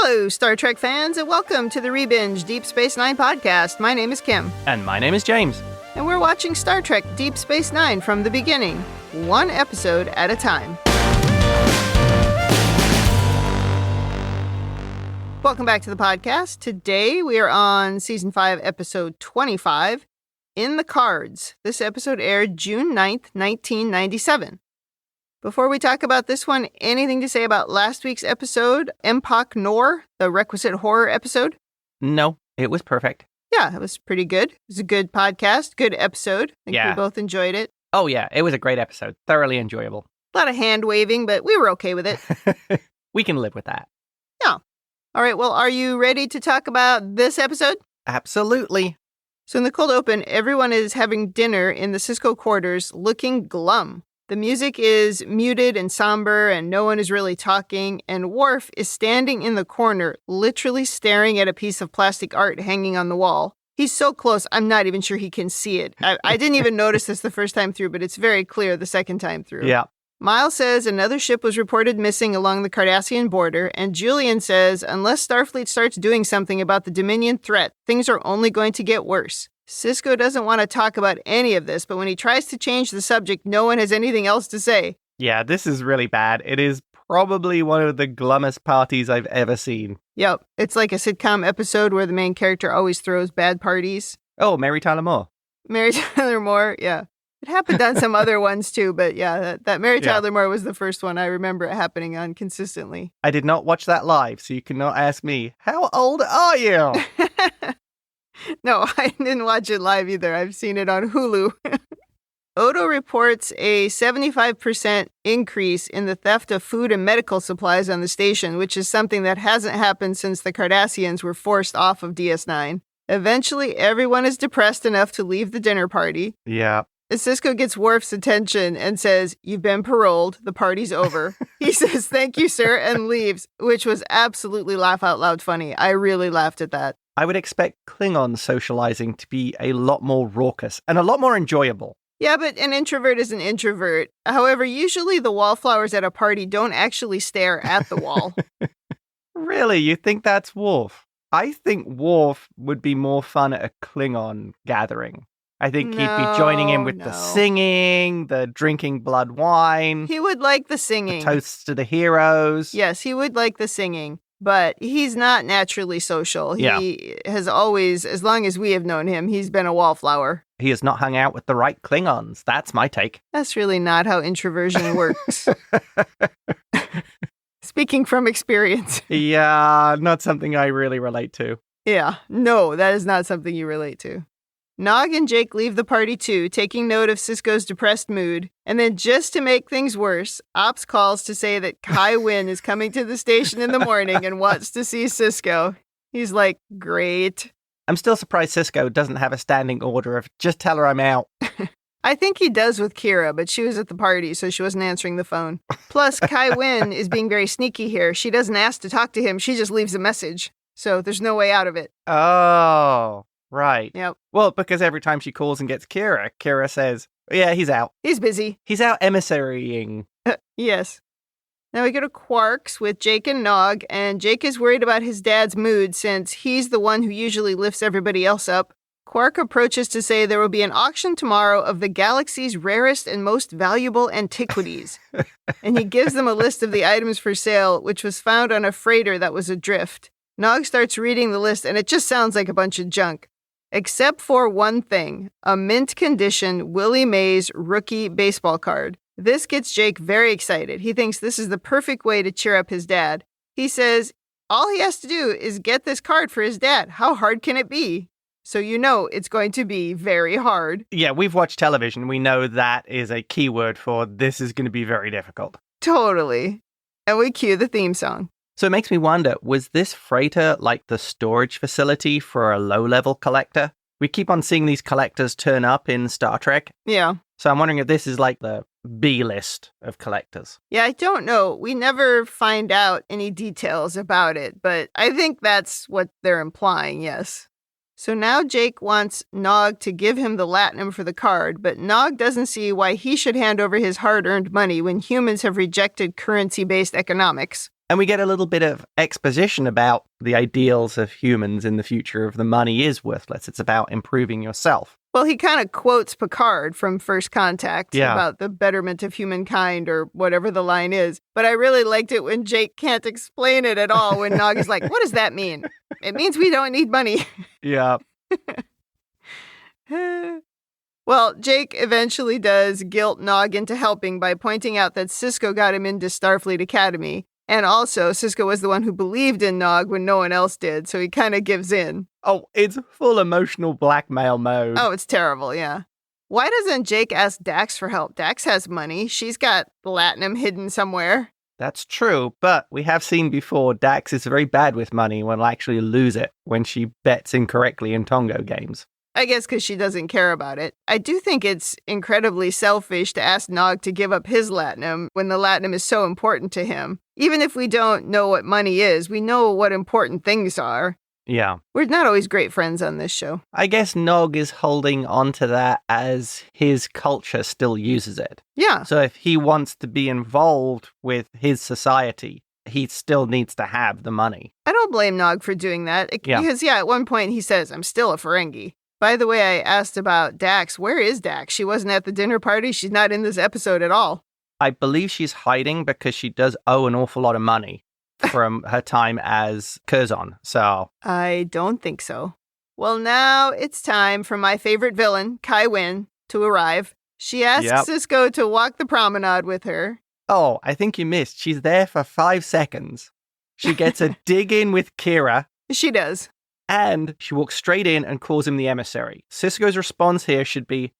Hello, Star Trek fans, and welcome to the Rebinge Deep Space Nine podcast. My name is Kim. And my name is James. And we're watching Star Trek Deep Space Nine from the beginning, one episode at a time. Welcome back to the podcast. Today we are on Season 5, Episode 25, In the Cards. This episode aired June 9th, 1997. Before we talk about this one, anything to say about last week's episode, Empok Nor, the requisite horror episode? No, it was perfect. Yeah, it was pretty good. It was a good podcast, good episode. I think we both enjoyed it. Oh yeah, it was a great episode. Thoroughly enjoyable. A lot of hand-waving, but we were okay with it. We can live with that. Yeah. All right, well, are you ready to talk about this episode? Absolutely. So in the cold open, everyone is having dinner in the Sisko quarters looking glum. The music is muted and somber, and no one is really talking, and Worf is standing in the corner, literally staring at a piece of plastic art hanging on the wall. He's so close, I'm not even sure he can see it. I didn't even notice this the first time through, but it's very clear the second time through. Yeah. Miles says another ship was reported missing along the Cardassian border, and Julian says unless Starfleet starts doing something about the Dominion threat, things are only going to get worse. Sisko doesn't want to talk about any of this, but when he tries to change the subject, no one has anything else to say. Yeah, this is really bad. It is probably one of the glummest parties I've ever seen. Yep, it's like a sitcom episode where the main character always throws bad parties. Oh, Mary Tyler Moore. Mary Tyler Moore, yeah. It happened on some other ones too, but yeah, that Mary Tyler Moore was the first one I remember it happening on consistently. I did not watch that live, so you cannot ask me, how old are you? No, I didn't watch it live either. I've seen it on Hulu. Odo reports a 75% increase in the theft of food and medical supplies on the station, which is something that hasn't happened since the Cardassians were forced off of DS9. Eventually, everyone is depressed enough to leave the dinner party. Yeah. Sisko gets Worf's attention and says, "You've been paroled. The party's over." He says, "Thank you, sir," and leaves, which was absolutely laugh out loud funny. I really laughed at that. I would expect Klingon socializing to be a lot more raucous and a lot more enjoyable. Yeah, but an introvert is an introvert. However, usually the wallflowers at a party don't actually stare at the wall. Really? You think that's Worf? I think Worf would be more fun at a Klingon gathering. I think he'd be joining in with the singing, the drinking blood wine. He would like the singing. The toasts to the heroes. Yes, he would like the singing. But he's not naturally social. He has always, as long as we have known him, he's been a wallflower. He has not hung out with the right Klingons. That's my take. That's really not how introversion works. Speaking from experience. Yeah, not something I really relate to. Yeah, no, that is not something you relate to. Nog and Jake leave the party too, taking note of Sisko's depressed mood. And then just to make things worse, Ops calls to say that Kai Winn is coming to the station in the morning and wants to see Sisko. He's like, great. I'm still surprised Sisko doesn't have a standing order of just tell her I'm out. I think he does with Kira, but she was at the party, so she wasn't answering the phone. Plus, Kai Winn is being very sneaky here. She doesn't ask to talk to him. She just leaves a message. So there's no way out of it. Oh. Right. Yep. Well, because every time she calls and gets Kira, Kira says, yeah, he's out. He's busy. He's out emissarying. Yes. Now we go to Quark's with Jake and Nog, and Jake is worried about his dad's mood since he's the one who usually lifts everybody else up. Quark approaches to say there will be an auction tomorrow of the galaxy's rarest and most valuable antiquities. And he gives them a list of the items for sale, which was found on a freighter that was adrift. Nog starts reading the list, and it just sounds like a bunch of junk. Except for one thing, a mint condition Willie Mays rookie baseball card. This gets Jake very excited. He thinks this is the perfect way to cheer up his dad. He says all he has to do is get this card for his dad. How hard can it be? So you know it's going to be very hard. Yeah, we've watched television. We know that is a keyword for this is going to be very difficult. Totally. And we cue the theme song. So it makes me wonder, was this freighter like the storage facility for a low-level collector? We keep on seeing these collectors turn up in Star Trek. Yeah. So I'm wondering if this is like the B-list of collectors. Yeah, I don't know. We never find out any details about it, but I think that's what they're implying, yes. So now Jake wants Nog to give him the latinum for the card, but Nog doesn't see why he should hand over his hard-earned money when humans have rejected currency-based economics. And we get a little bit of exposition about the ideals of humans in the future of the money is worthless. It's about improving yourself. Well, he kind of quotes Picard from First Contact about the betterment of humankind or whatever the line is. But I really liked it when Jake can't explain it at all, when Nog is like, what does that mean? It means we don't need money. Yeah. Well, Jake eventually does guilt Nog into helping by pointing out that Sisko got him into Starfleet Academy. And also, Sisko was the one who believed in Nog when no one else did, so he kind of gives in. Oh, it's full emotional blackmail mode. Oh, it's terrible, yeah. Why doesn't Jake ask Dax for help? Dax has money. She's got platinum hidden somewhere. That's true, but we have seen before Dax is very bad with money and will actually lose it when she bets incorrectly in Tongo games. I guess because she doesn't care about it. I do think it's incredibly selfish to ask Nog to give up his latinum when the latinum is so important to him. Even if we don't know what money is, we know what important things are. Yeah. We're not always great friends on this show. I guess Nog is holding on to that as his culture still uses it. Yeah. So if he wants to be involved with his society, he still needs to have the money. I don't blame Nog for doing that. Because, at one point he says, I'm still a Ferengi. By the way, I asked about Dax. Where is Dax? She wasn't at the dinner party. She's not in this episode at all. I believe she's hiding because she does owe an awful lot of money from her time as Curzon, so... I don't think so. Well, now it's time for my favorite villain, Kai Winn, to arrive. She asks Sisko to walk the promenade with her. Oh, I think you missed. She's there for 5 seconds. She gets a dig in with Kira. She does. And she walks straight in and calls him the emissary. Sisko's response here should be,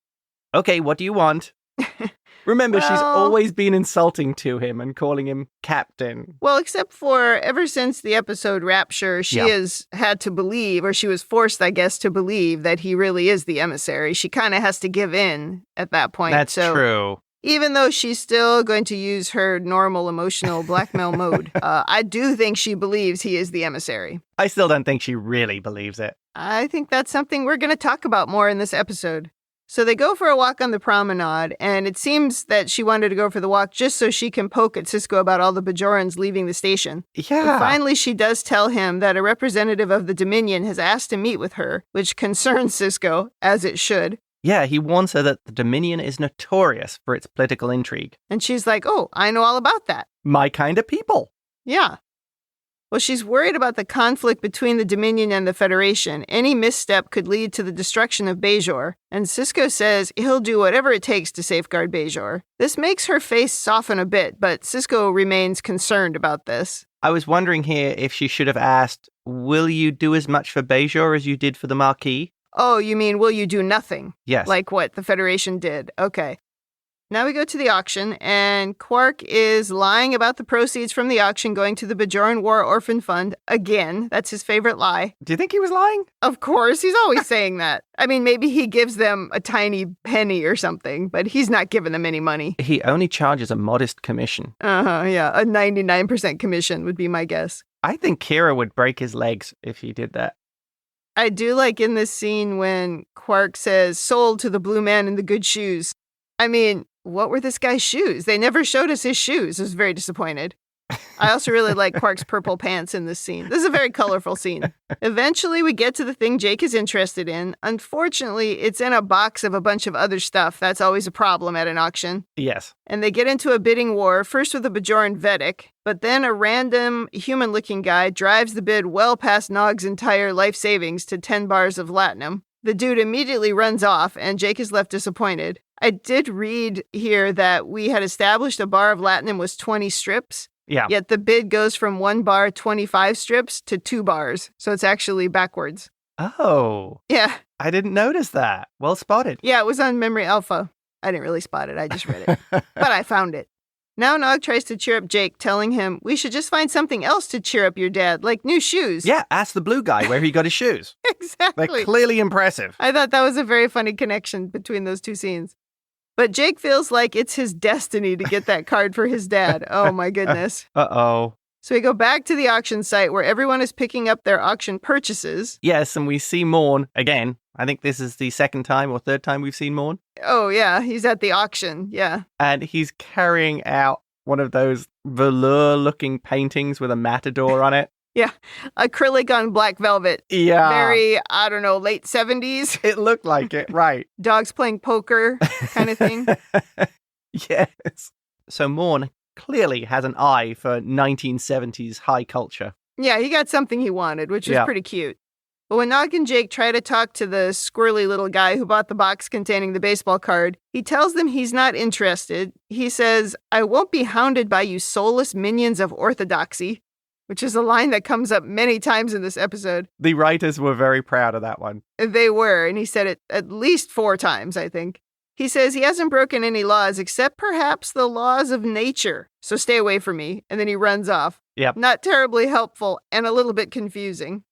okay, what do you want? Remember, she's always been insulting to him and calling him captain. Well, except for ever since the episode Rapture, she has had to believe, or she was forced, I guess, to believe that he really is the emissary. She kind of has to give in at that point. That's true. Even though she's still going to use her normal emotional blackmail mode, I do think she believes he is the emissary. I still don't think she really believes it. I think that's something we're going to talk about more in this episode. So they go for a walk on the promenade, and it seems that she wanted to go for the walk just so she can poke at Sisko about all the Bajorans leaving the station. Yeah. But finally, she does tell him that a representative of the Dominion has asked to meet with her, which concerns Sisko, as it should. Yeah, he warns her that the Dominion is notorious for its political intrigue. And she's like, oh, I know all about that. My kind of people. Yeah. Well, she's worried about the conflict between the Dominion and the Federation. Any misstep could lead to the destruction of Bajor. And Sisko says he'll do whatever it takes to safeguard Bajor. This makes her face soften a bit, but Sisko remains concerned about this. I was wondering here if she should have asked, will you do as much for Bajor as you did for the Marquis? Oh, you mean, will you do nothing? Yes. Like what the Federation did. Okay. Now we go to the auction, and Quark is lying about the proceeds from the auction going to the Bajoran War Orphan Fund. Again, that's his favorite lie. Do you think he was lying? Of course, he's always saying that. I mean, maybe he gives them a tiny penny or something, but he's not giving them any money. He only charges a modest commission. Yeah, a 99% commission would be my guess. I think Kira would break his legs if he did that. I do like in this scene when Quark says, sold to the blue man in the good shoes. I mean, what were this guy's shoes? They never showed us his shoes. I was very disappointed. I also really like Quark's purple pants in this scene. This is a very colorful scene. Eventually, we get to the thing Jake is interested in. Unfortunately, it's in a box of a bunch of other stuff. That's always a problem at an auction. Yes. And they get into a bidding war, first with a Bajoran Vedic, but then a random human-looking guy drives the bid well past Nog's entire life savings to 10 bars of latinum. The dude immediately runs off, and Jake is left disappointed. I did read here that we had established a bar of latinum was 20 strips. Yeah. Yet the bid goes from 1 bar, 25 strips, to 2 bars. So it's actually backwards. Oh. Yeah. I didn't notice that. Well spotted. Yeah, it was on Memory Alpha. I didn't really spot it. I just read it. But I found it. Now Nog tries to cheer up Jake, telling him, we should just find something else to cheer up your dad, like new shoes. Yeah, ask the blue guy where he got his shoes. Exactly. They're clearly impressive. I thought that was a very funny connection between those two scenes. But Jake feels like it's his destiny to get that card for his dad. Oh, my goodness. Uh-oh. So we go back to the auction site where everyone is picking up their auction purchases. Yes, and we see Morn again. I think this is the second time or third time we've seen Morn. Oh, yeah. He's at the auction. Yeah. And he's carrying out one of those velour-looking paintings with a matador on it. Yeah, acrylic on black velvet. Yeah. Very, I don't know, late 70s. It looked like it, right. Dogs playing poker kind of thing. Yes. So Morn clearly has an eye for 1970s high culture. Yeah, he got something he wanted, which was pretty cute. But when Nog and Jake try to talk to the squirrely little guy who bought the box containing the baseball card, he tells them he's not interested. He says, "I won't be hounded by you soulless minions of orthodoxy," which is a line that comes up many times in this episode. The writers were very proud of that one. They were, and he said it at least 4 times, I think. He says he hasn't broken any laws except perhaps the laws of nature, so stay away from me, and then he runs off. Yep. Not terribly helpful and a little bit confusing.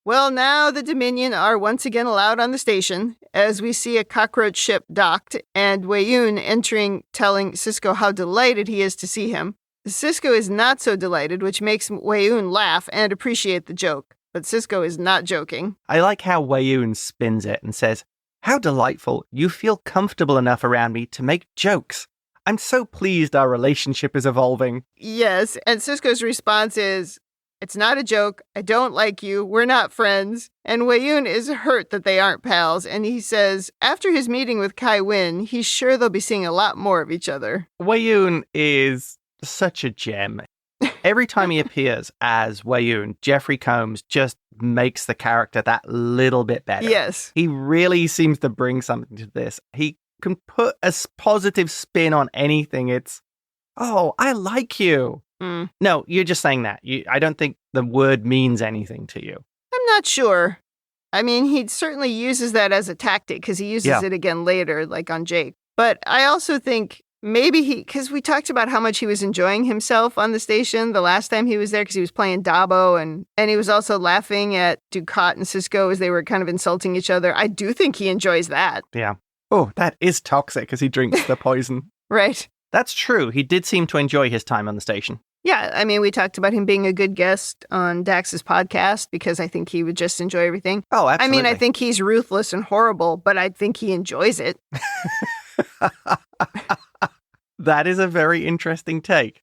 Well, now the Dominion are once again allowed on the station, as we see a cockroach ship docked, and Weyoun entering telling Sisko how delighted he is to see him. Sisko is not so delighted, which makes Weyoun laugh and appreciate the joke. But Sisko is not joking. I like how Weyoun spins it and says, "How delightful. You feel comfortable enough around me to make jokes. I'm so pleased our relationship is evolving." Yes, and Sisko's response is, "It's not a joke. I don't like you. We're not friends." And Weyoun is hurt that they aren't pals, and he says after his meeting with Kai Winn, he's sure they'll be seeing a lot more of each other. Weyoun is such a gem. Every time he appears as Weyoun, Jeffrey Combs just makes the character that little bit better. Yes. He really seems to bring something to this. He can put a positive spin on anything. It's, "Oh, I like you." No, you're just saying that. I don't think the word means anything to you. I'm not sure. I mean, he certainly uses that as a tactic because he uses it again later, like on Jake. But I also think maybe because we talked about how much he was enjoying himself on the station the last time he was there because he was playing Dabo and he was also laughing at Ducat and Sisko as they were kind of insulting each other. I do think he enjoys that. Yeah. Oh, that is toxic as he drinks the poison. Right. That's true. He did seem to enjoy his time on the station. Yeah, I mean, we talked about him being a good guest on Dax's podcast because I think he would just enjoy everything. Oh, absolutely. I mean, I think he's ruthless and horrible, but I think he enjoys it. That is a very interesting take.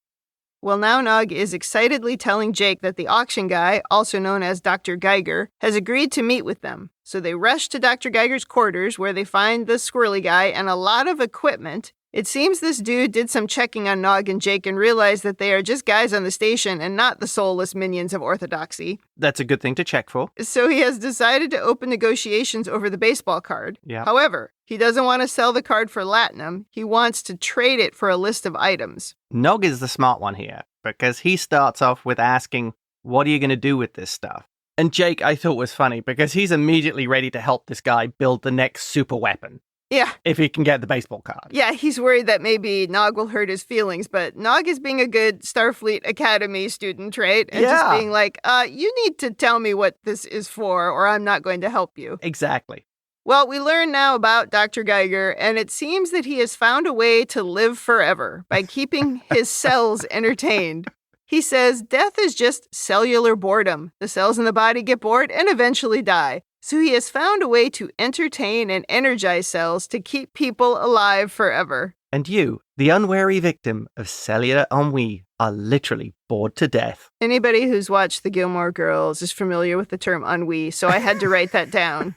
Well, now Nog is excitedly telling Jake that the auction guy, also known as Dr. Geiger, has agreed to meet with them. So they rush to Dr. Geiger's quarters where they find the squirrely guy and a lot of equipment. It seems this dude did some checking on Nog and Jake and realized that they are just guys on the station and not the soulless minions of orthodoxy. That's a good thing to check for. So he has decided to open negotiations over the baseball card. Yeah. However, he doesn't want to sell the card for latinum. He wants to trade it for a list of items. Nog is the smart one here because he starts off with asking, "What are you going to do with this stuff?" And Jake, I thought, was funny because he's immediately ready to help this guy build the next super weapon. Yeah. If he can get the baseball card. Yeah, he's worried that maybe Nog will hurt his feelings, but Nog is being a good Starfleet Academy student, right? And just being like, you need to tell me what this is for, or I'm not going to help you. Exactly. Well, we learn now about Dr. Geiger, and it seems that he has found a way to live forever by keeping his cells entertained. He says death is just cellular boredom. The cells in the body get bored and eventually die. So he has found a way to entertain and energize cells to keep people alive forever. And you, the unwary victim of cellular ennui, are literally bored to death. Anybody who's watched the Gilmore Girls is familiar with the term ennui, so I had to write that down.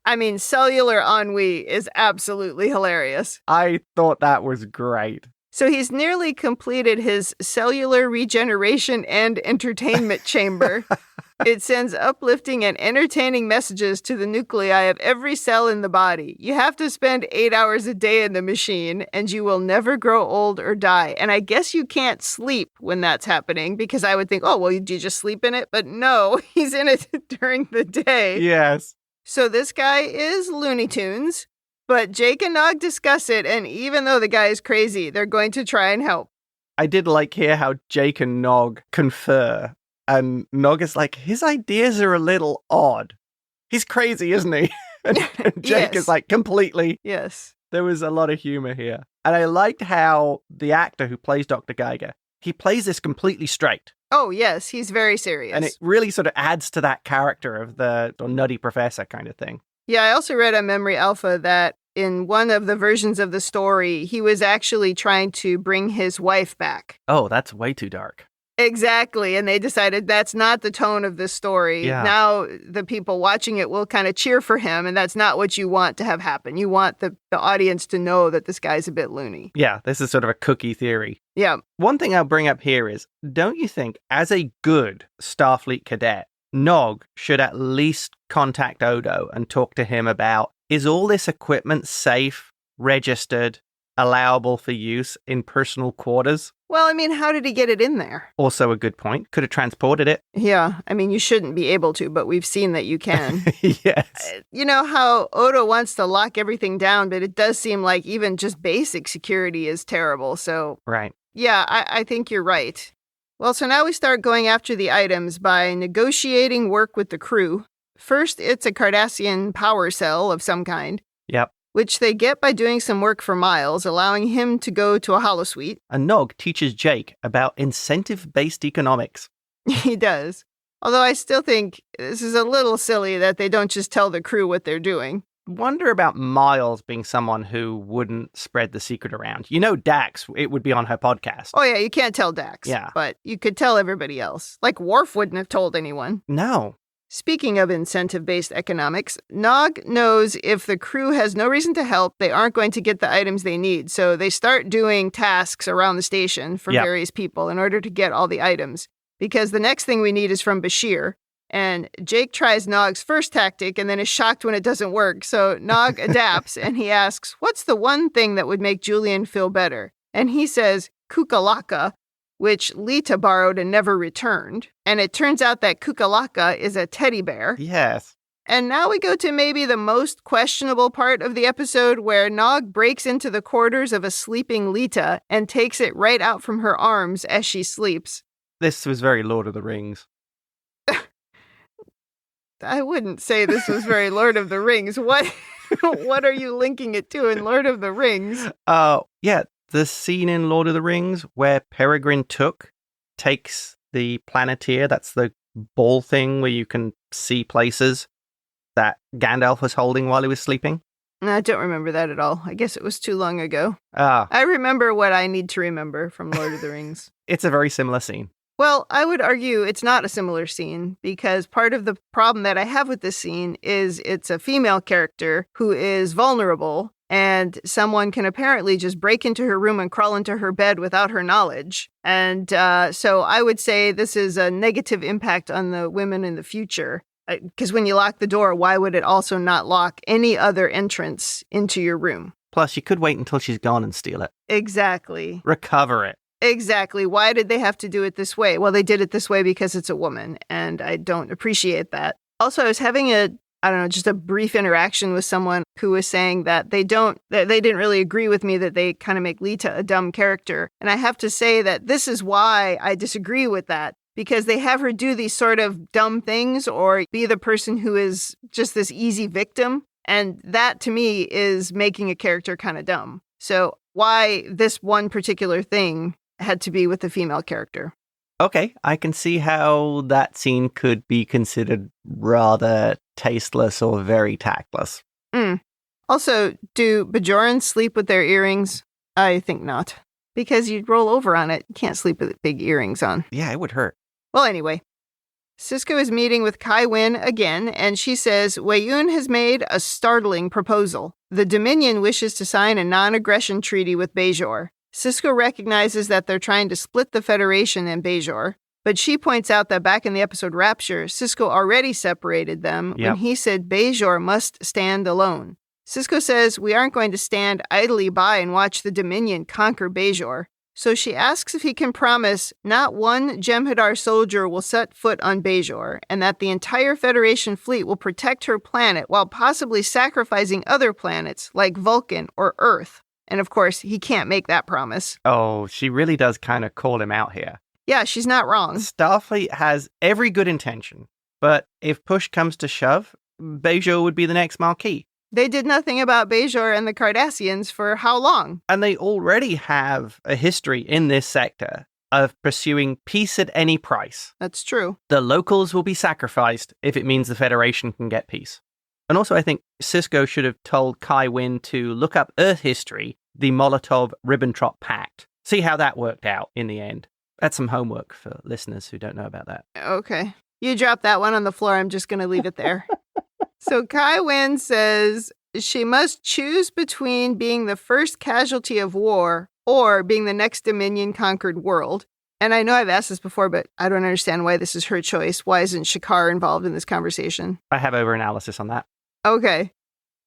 I mean, cellular ennui is absolutely hilarious. I thought that was great. So he's nearly completed his cellular regeneration and entertainment chamber. It sends uplifting and entertaining messages to the nuclei of every cell in the body. You have to spend 8 hours a day in the machine, and you will never grow old or die. And I guess you can't sleep when that's happening, because I would think, oh, well, do you just sleep in it? But no, he's in it during the day. Yes. So this guy is Looney Tunes, but Jake and Nog discuss it, and even though the guy is crazy, they're going to try and help. I did like hear how Jake and Nog confer. And Nog is like, his ideas are a little odd. He's crazy, isn't he? And Jake is like, completely. Yes. There was a lot of humor here. And I liked how the actor who plays Dr. Geiger, he plays this completely straight. Oh, yes. He's very serious. And it really sort of adds to that character of the nutty professor kind of thing. Yeah, I also read on Memory Alpha that in one of the versions of the story, he was actually trying to bring his wife back. Oh, that's way too dark. Exactly. And they decided that's not the tone of this story. Yeah. Now the people watching it will kind of cheer for him, and that's not what you want to have happen. You want the audience to know that this guy's a bit loony. Yeah, this is sort of a cookie theory. Yeah. One thing I'll bring up here is, don't you think, as a good Starfleet cadet, Nog should at least contact Odo and talk to him about, is all this equipment safe, registered, allowable for use in personal quarters? Well, I mean, how did he get it in there? Also a good point. Could have transported it. Yeah, I mean, you shouldn't be able to, but we've seen that you can. Yes. You know how Odo wants to lock everything down, but it does seem like even just basic security is terrible. So, right. Yeah, I think you're right. Well, so now we start going after the items by negotiating work with the crew. First, it's a Cardassian power cell of some kind. Yep. Which they get by doing some work for Miles, allowing him to go to a holosuite. And Nog teaches Jake about incentive-based economics. He does. Although I still think this is a little silly that they don't just tell the crew what they're doing. Wonder about Miles being someone who wouldn't spread the secret around. You know, Dax, it would be on her podcast. Oh, yeah, you can't tell Dax. Yeah. But you could tell everybody else. Like Worf wouldn't have told anyone. No. Speaking of incentive-based economics, Nog knows if the crew has no reason to help, they aren't going to get the items they need. So they start doing tasks around the station for various people in order to get all the items. Because the next thing we need is from Bashir. And Jake tries Nog's first tactic and then is shocked when it doesn't work. So Nog adapts and he asks, what's the one thing that would make Julian feel better? And he says, Kukalaka, which Lita borrowed and never returned. And it turns out that Kukalaka is a teddy bear. Yes. And now we go to maybe the most questionable part of the episode where Nog breaks into the quarters of a sleeping Lita and takes it right out from her arms as she sleeps. This was very Lord of the Rings. I wouldn't say this was very Lord of the Rings. What are you linking it to in Lord of the Rings? Yeah. The scene in Lord of the Rings where Peregrine Took takes the Planeteer, that's the ball thing where you can see places that Gandalf was holding while he was sleeping. I don't remember that at all. I guess it was too long ago. Ah. I remember what I need to remember from Lord of the Rings. It's a very similar scene. Well, I would argue it's not a similar scene because part of the problem that I have with this scene is it's a female character who is vulnerable. And someone can apparently just break into her room and crawl into her bed without her knowledge. And so I would say this is a negative impact on the women in the future. Because when you lock the door, why would it also not lock any other entrance into your room? Plus, you could wait until she's gone and steal it. Exactly. Recover it. Exactly. Why did they have to do it this way? Well, they did it this way because it's a woman. And I don't appreciate that. Also, I was having just a brief interaction with someone who was saying that they didn't really agree with me that they kind of make Lita a dumb character. And I have to say that this is why I disagree with that, because they have her do these sort of dumb things or be the person who is just this easy victim. And that to me is making a character kind of dumb. So why this one particular thing had to be with the female character. Okay, I can see how that scene could be considered rather tasteless or very tactless. Also, do Bajorans sleep with their earrings? I think not. Because you'd roll over on it. You can't sleep with big earrings on. Yeah, it would hurt. Well, anyway. Sisko is meeting with Kai Winn again, and she says Weyoun has made a startling proposal. The Dominion wishes to sign a non-aggression treaty with Bajor. Sisko recognizes that they're trying to split the Federation and Bajor, but she points out that back in the episode Rapture, Sisko already separated them when he said Bajor must stand alone. Sisko says we aren't going to stand idly by and watch the Dominion conquer Bajor. So she asks if he can promise not one Jem'Hadar soldier will set foot on Bajor, and that the entire Federation fleet will protect her planet while possibly sacrificing other planets like Vulcan or Earth. And of course, he can't make that promise. Oh, she really does kind of call him out here. Yeah, she's not wrong. Starfleet has every good intention, but if push comes to shove, Bajor would be the next Marquis. They did nothing about Bajor and the Cardassians for how long? And they already have a history in this sector of pursuing peace at any price. That's true. The locals will be sacrificed if it means the Federation can get peace. And also, I think Sisko should have told Kai Winn to look up Earth history, the Molotov-Ribbentrop Pact. See how that worked out in the end. That's some homework for listeners who don't know about that. Okay. You drop that one on the floor. I'm just going to leave it there. So Kai Winn says she must choose between being the first casualty of war or being the next Dominion-conquered world. And I know I've asked this before, but I don't understand why this is her choice. Why isn't Shakar involved in this conversation? I have over-analysis on that. Okay.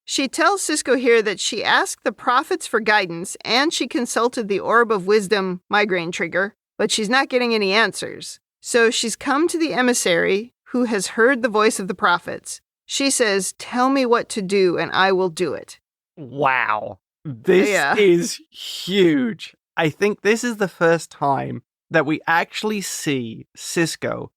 She tells Sisko here that she asked the prophets for guidance and she consulted the Orb of Wisdom migraine trigger, but she's not getting any answers. So she's come to the emissary who has heard the voice of the prophets. She says, "Tell me what to do and I will do it." Wow. This is huge. I think this is the first time that we actually see Sisko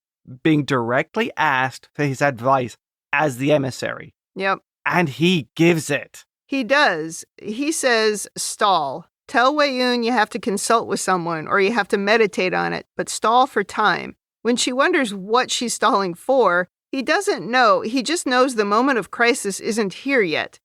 being directly asked for his advice as the emissary. Yep. And he gives it. He does. He says, "Stall. Tell Weyoun you have to consult with someone or you have to meditate on it, but stall for time." When she wonders what she's stalling for, he doesn't know. He just knows the moment of crisis isn't here yet.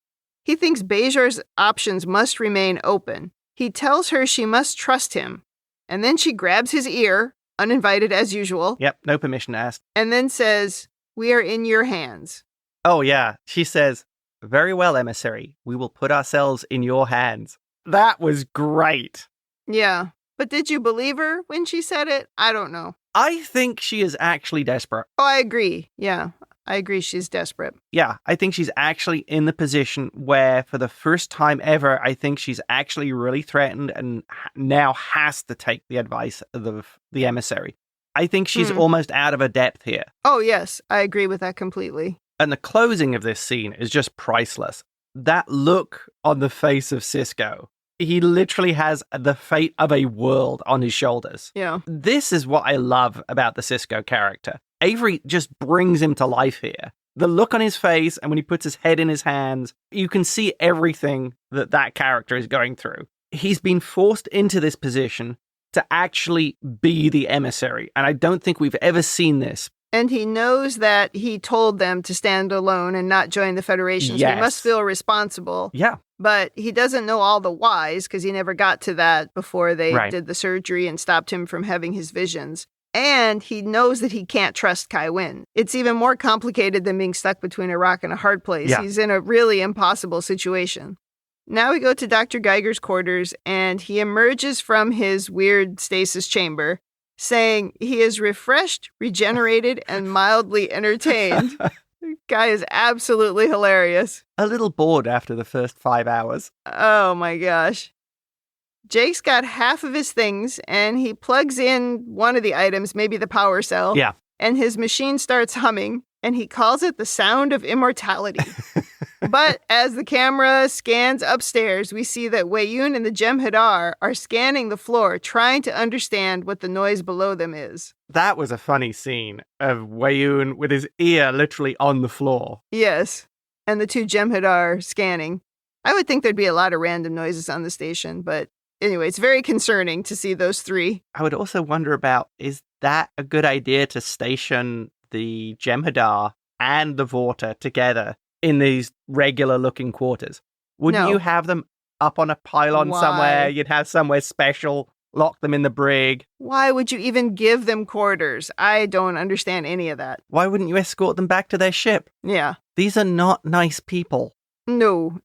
He thinks Bajor's options must remain open. He tells her she must trust him. And then she grabs his ear, uninvited as usual. Yep, no permission asked. And then says, "We are in your hands." Oh, yeah. She says, "Very well, emissary. We will put ourselves in your hands." That was great. Yeah. But did you believe her when she said it? I don't know. I think she is actually desperate. Oh, I agree. Yeah, I agree she's desperate. Yeah, I think she's actually in the position where, for the first time ever, I think she's actually really threatened and now has to take the advice of the emissary. I think she's almost out of her depth here. Oh, yes, I agree with that completely. And the closing of this scene is just priceless. That look on the face of Sisko. He literally has the fate of a world on his shoulders. Yeah. This is what I love about the Sisko character. Avery just brings him to life here. The look on his face, and when he puts his head in his hands, you can see everything that character is going through. He's been forced into this position to actually be the emissary, and I don't think we've ever seen this. And he knows that he told them to stand alone and not join the Federation, so he must feel responsible. Yeah. But he doesn't know all the whys because he never got to that before they did the surgery and stopped him from having his visions. And he knows that he can't trust Kai Winn. It's even more complicated than being stuck between a rock and a hard place. Yeah. He's in a really impossible situation. Now we go to Dr. Geiger's quarters, and he emerges from his weird stasis chamber, saying he is refreshed, regenerated, and mildly entertained. Guy is absolutely hilarious. A little bored after the first 5 hours. Oh my gosh. Jake's got half of his things, and he plugs in one of the items, maybe the power cell. Yeah. And his machine starts humming, and he calls it the sound of immortality. But as the camera scans upstairs, we see that Weyoun and the Jem'Hadar are scanning the floor, trying to understand what the noise below them is. That was a funny scene of Weyoun with his ear literally on the floor. Yes, and the two Jem'Hadar scanning. I would think there'd be a lot of random noises on the station, but anyway, it's very concerning to see those three. I would also wonder about, is that a good idea to station the Jem'Hadar and the Vorta together in these regular-looking quarters? Wouldn't you have them up on a pylon somewhere? You'd have somewhere special, lock them in the brig. Why would you even give them quarters? I don't understand any of that. Why wouldn't you escort them back to their ship? Yeah. These are not nice people. No.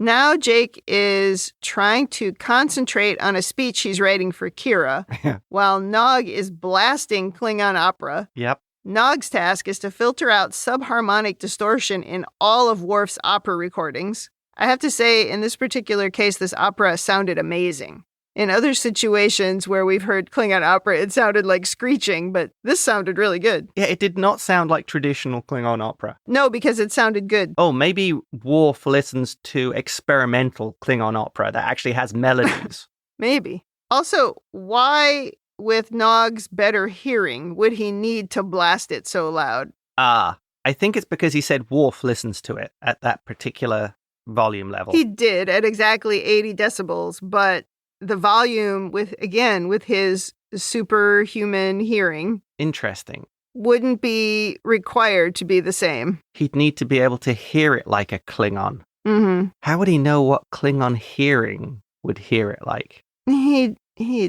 Now Jake is trying to concentrate on a speech he's writing for Kira, while Nog is blasting Klingon opera. Yep. Nog's task is to filter out subharmonic distortion in all of Worf's opera recordings. I have to say, in this particular case, this opera sounded amazing. In other situations where we've heard Klingon opera, it sounded like screeching, but this sounded really good. Yeah, it did not sound like traditional Klingon opera. No, because it sounded good. Oh, maybe Worf listens to experimental Klingon opera that actually has melodies. Maybe. Also, why, with Nog's better hearing, would he need to blast it so loud? I think it's because he said Worf listens to it at that particular volume level. He did, at exactly 80 decibels, but the volume with his superhuman hearing. Interesting. wouldn't be required to be the same. He'd need to be able to hear it like a Klingon. Mm-hmm. How would he know what Klingon hearing would hear it like? He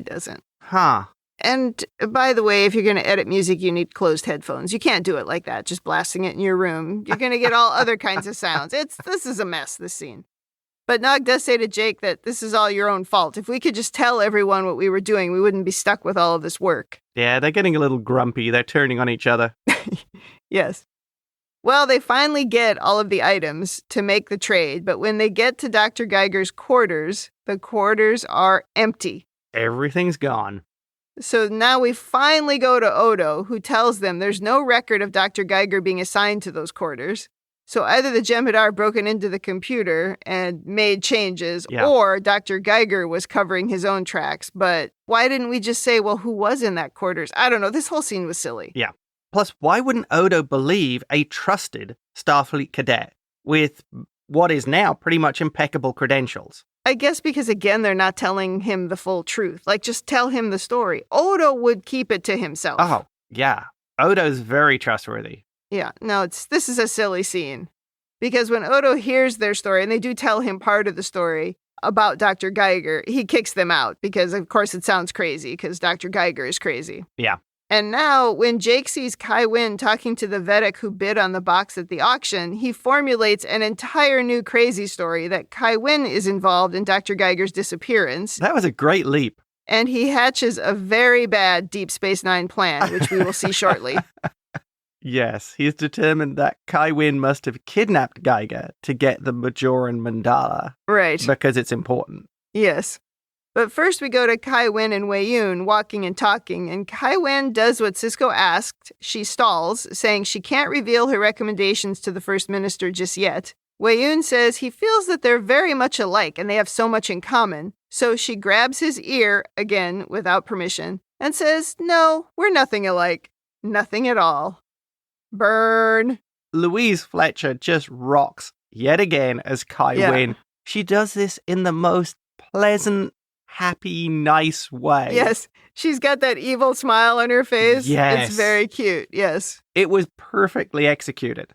doesn't. Huh. And by the way, if you're going to edit music, you need closed headphones. You can't do it like that, just blasting it in your room. You're going to get all other kinds of sounds. This is a mess, this scene. But Nog does say to Jake that this is all your own fault. If we could just tell everyone what we were doing, we wouldn't be stuck with all of this work. Yeah, they're getting a little grumpy. They're turning on each other. Yes. Well, they finally get all of the items to make the trade, but when they get to Dr. Geiger's quarters, the quarters are empty. Everything's gone. So now we finally go to Odo, who tells them there's no record of Dr. Geiger being assigned to those quarters. So either the Jem'Hadar broken into the computer and made changes, or Dr. Geiger was covering his own tracks. But why didn't we just say, well, who was in that quarters? I don't know. This whole scene was silly. Yeah. Plus, why wouldn't Odo believe a trusted Starfleet cadet with what is now pretty much impeccable credentials? I guess because, again, they're not telling him the full truth. Like, just tell him the story. Odo would keep it to himself. Oh, yeah. Odo's very trustworthy. Yeah, no, this is a silly scene. Because when Odo hears their story, and they do tell him part of the story about Dr. Geiger, he kicks them out because, of course, it sounds crazy because Dr. Geiger is crazy. Yeah. And now, when Jake sees Kai Winn talking to the Vedic who bid on the box at the auction, he formulates an entire new crazy story that Kai Winn is involved in Dr. Geiger's disappearance. That was a great leap. And he hatches a very bad Deep Space Nine plan, which we will see shortly. Yes, he's determined that Kai Winn must have kidnapped Geiger to get the Bajoran mandala. Right. Because it's important. Yes. But first we go to Kai Winn and Wei Yun walking and talking, and Kai Winn does what Sisko asked. She stalls, saying she can't reveal her recommendations to the First Minister just yet. Wei Yun says he feels that they're very much alike and they have so much in common. So she grabs his ear, again without permission, and says, no, we're nothing alike. Nothing at all. Burn. Louise Fletcher just rocks yet again as Kai Winn. She does this in the most pleasant, happy, nice way. Yes. She's got that evil smile on her face. Yes. It's very cute. Yes. It was perfectly executed.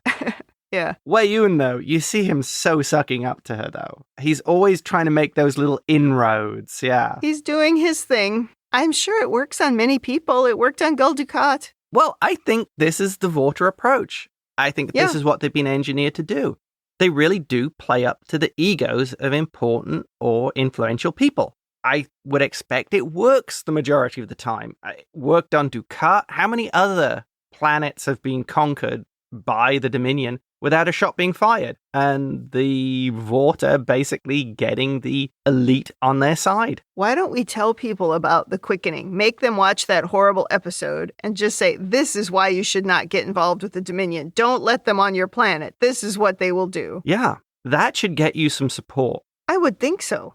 Yeah. Wei Yun, though, you see him so sucking up to her, though. He's always trying to make those little inroads, yeah. He's doing his thing. I'm sure it works on many people. It worked on Gul Dukat. Well, I think this is the Vorta approach. I think this is what they've been engineered to do. They really do play up to the egos of important or influential people. I would expect it works the majority of the time. It worked on Dukat. How many other planets have been conquered by the Dominion without a shot being fired? And the Vorta basically getting the elite on their side. Why don't we tell people about the quickening? Make them watch that horrible episode and just say, this is why you should not get involved with the Dominion. Don't let them on your planet. This is what they will do. Yeah, that should get you some support. I would think so.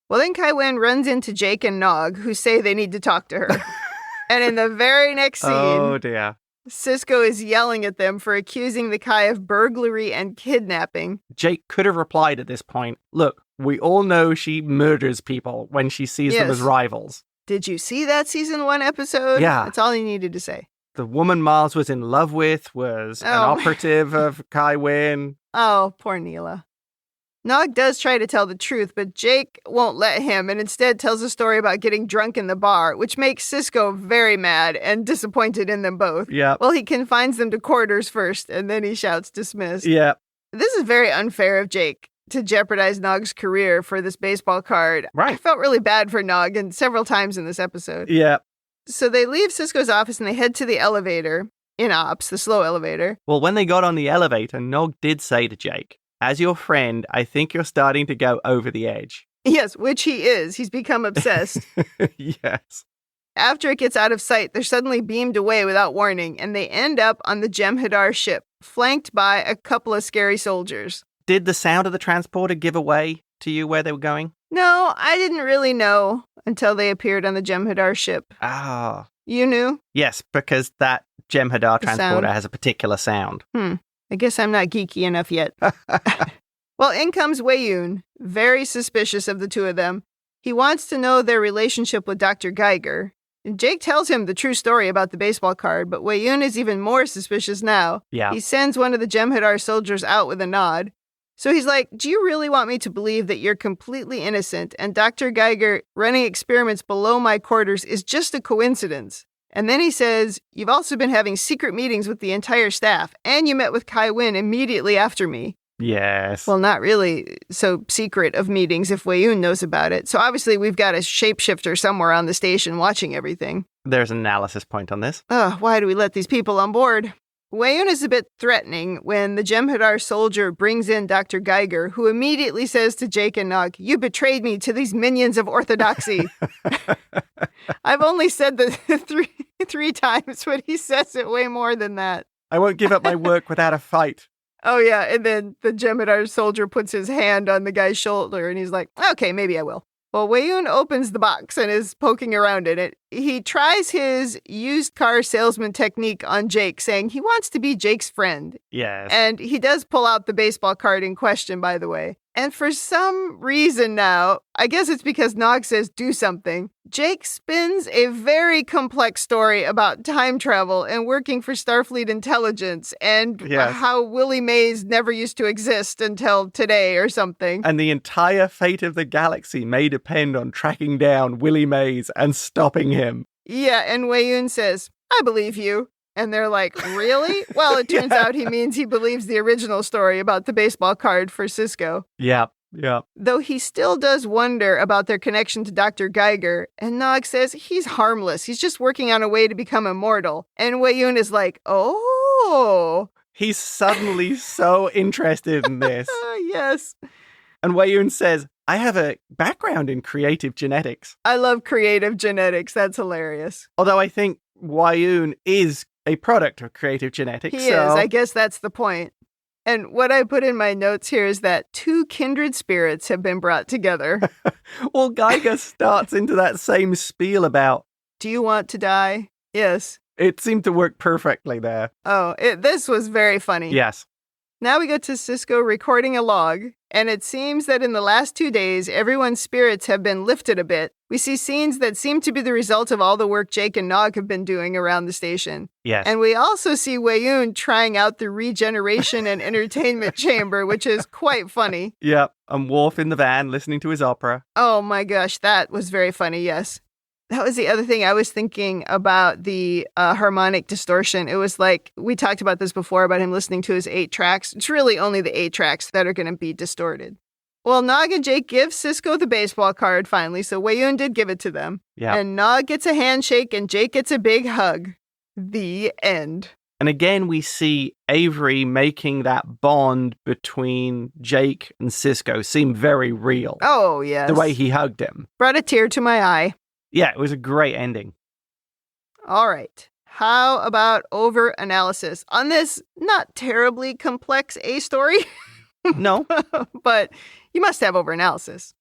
Well, then Kai Winn runs into Jake and Nog, who say they need to talk to her. And in the very next scene, oh dear, Sisko is yelling at them for accusing the Kai of burglary and kidnapping. Jake could have replied at this point, look, we all know she murders people when she sees them as rivals. Did you see that season 1 episode? Yeah. That's all he needed to say. The woman Miles was in love with was an operative of Kai Winn. Oh, poor Neela. Nog does try to tell the truth, but Jake won't let him and instead tells a story about getting drunk in the bar, which makes Sisko very mad and disappointed in them both. Yeah. Well, he confines them to quarters first, and then he shouts dismiss. Yeah. This is very unfair of Jake to jeopardize Nog's career for this baseball card. Right. I felt really bad for Nog and several times in this episode. Yeah. So they leave Sisko's office and they head to the elevator in Ops, the slow elevator. Well, when they got on the elevator, Nog did say to Jake, as your friend, I think you're starting to go over the edge. Yes, which he is. He's become obsessed. Yes. After it gets out of sight, they're suddenly beamed away without warning, and they end up on the Jem'Hadar ship, flanked by a couple of scary soldiers. Did the sound of the transporter give away to you where they were going? No, I didn't really know until they appeared on the Jem'Hadar ship. Ah. You knew? Yes, because that Jem'Hadar transporter has a particular sound. I guess I'm not geeky enough yet. Well, in comes Wei Yun, very suspicious of the two of them. He wants to know their relationship with Dr. Geiger. Jake tells him the true story about the baseball card, but Wei-Yun is even more suspicious now. Yeah. He sends one of the Jem'Hadar soldiers out with a nod. So he's like, do you really want me to believe that you're completely innocent and Dr. Geiger running experiments below my quarters is just a coincidence? And then he says, you've also been having secret meetings with the entire staff, and you met with Kai Winn immediately after me. Yes. Well, not really so secret of meetings if Wei-Yun knows about it. So obviously we've got a shapeshifter somewhere on the station watching everything. There's an analysis point on this. Why do we let these people on board? Wei-Yun is a bit threatening when the Jem'Hadar soldier brings in Dr. Geiger, who immediately says to Jake and Nog, you betrayed me to these minions of orthodoxy. I've only said that three times, but he says it way more than that. I won't give up my work without a fight. Oh, yeah. And then the Jem'Hadar soldier puts his hand on the guy's shoulder and he's like, okay, maybe I will. Well, Wei-Yun opens the box and is poking around in it. He tries his used car salesman technique on Jake, saying he wants to be Jake's friend. Yes. And he does pull out the baseball card in question, by the way. And for some reason now, I guess it's because Nog says do something, Jake spins a very complex story about time travel and working for Starfleet intelligence and how Willie Mays never used to exist until today or something. And the entire fate of the galaxy may depend on tracking down Willie Mays and stopping him. Yeah, and Wei-Yun says, I believe you. And they're like, really? Well, it turns out he means he believes the original story about the baseball card for Sisko. Yeah. Though he still does wonder about their connection to Dr. Geiger, and Nog says he's harmless. He's just working on a way to become immortal. And Wei-Yun is like, oh. He's suddenly so interested in this. Yes. And Wei-Yun says, I have a background in creative genetics. I love creative genetics. That's hilarious. Although I think Wei-Yun is a product of creative genetics. He is. I guess that's the point. And what I put in my notes here is that two kindred spirits have been brought together. Well, Geiger starts into that same spiel about, do you want to die? Yes. It seemed to work perfectly there. Oh, this was very funny. Yes. Now we go to Sisko recording a log, and it seems that in the last 2 days, everyone's spirits have been lifted a bit. We see scenes that seem to be the result of all the work Jake and Nog have been doing around the station. Yes. And we also see Wei-Yun trying out the regeneration and entertainment chamber, which is quite funny. Yep. And Worf in the van listening to his opera. Oh my gosh, that was very funny, yes. That was the other thing I was thinking about, the harmonic distortion. It was like, we talked about this before about him listening to his 8 tracks. It's really only the 8 tracks that are going to be distorted. Well, Nog and Jake give Sisko the baseball card finally, so Wei-Yun did give it to them. Yeah. And Nog gets a handshake and Jake gets a big hug. The end. And again, we see Avery making that bond between Jake and Sisko seem very real. Oh, yes. The way he hugged him. Brought a tear to my eye. Yeah, it was a great ending. All right. How about over-analysis on this not terribly complex A story? No. But you must have over-analysis.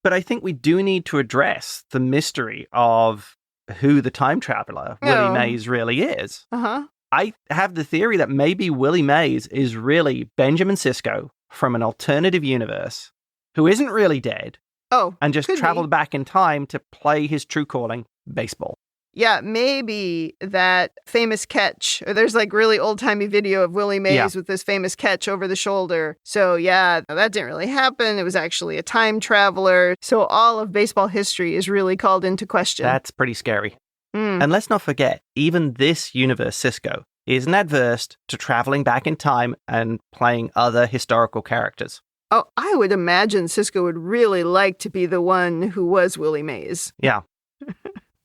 But I think we do need to address the mystery of who the time traveler Willie Mays really is. Uh-huh. I have the theory that maybe Willie Mays is really Benjamin Sisko from an alternative universe who isn't really dead. Oh, and just traveled back in time to play his true calling, baseball. Yeah, maybe that famous catch. Or there's like really old-timey video of Willie Mays with this famous catch over the shoulder. So yeah, that didn't really happen. It was actually a time traveler. So all of baseball history is really called into question. That's pretty scary. And let's not forget, even this universe Sisko isn't adverse to traveling back in time and playing other historical characters. Oh, I would imagine Sisko would really like to be the one who was Willie Mays. Yeah.